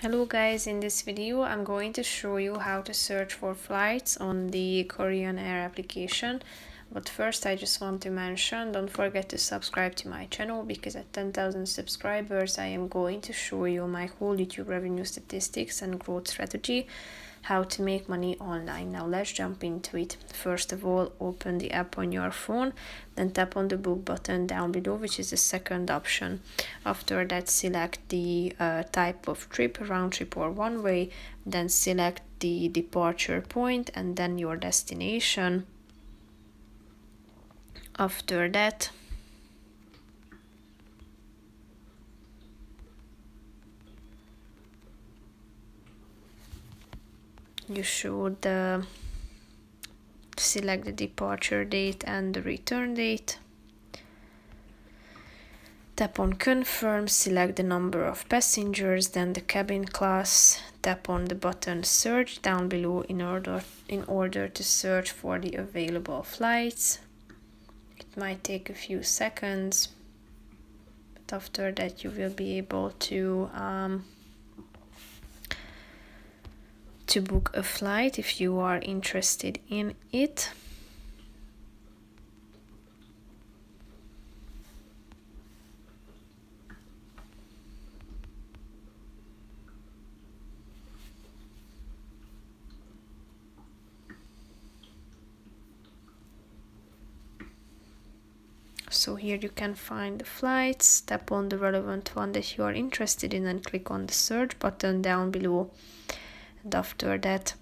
Hello guys, in this video I'm going to show you how to search for flights on the Korean Air application. But first I just want to mention, don't forget to subscribe to my channel, because at 10,000 subscribers I am going to show you my whole YouTube revenue statistics and growth strategy, how to make money online. Now let's jump into it. First of all, open the app on your phone, then tap on the book button down below, which is the second option. After that, select the type of trip, round trip or one way, then select the departure point and then your destination. After that, you should select the departure date and the return date. Tap on confirm, select the number of passengers, then the cabin class. Tap on the button search down below in order to search for the available flights. It might take a few seconds, but after that you will be able to book a flight if you are interested in it. So here you can find the flights, tap on the relevant one that you are interested in and click on the search button down below. And after that,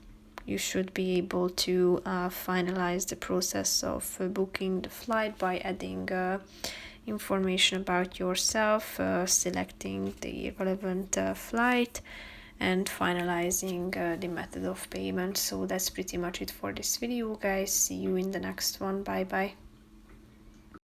you should be able to finalize the process of booking the flight by adding information about yourself, selecting the relevant flight, and finalizing the method of payment. So that's pretty much it for this video, guys. See you in the next one. Bye bye.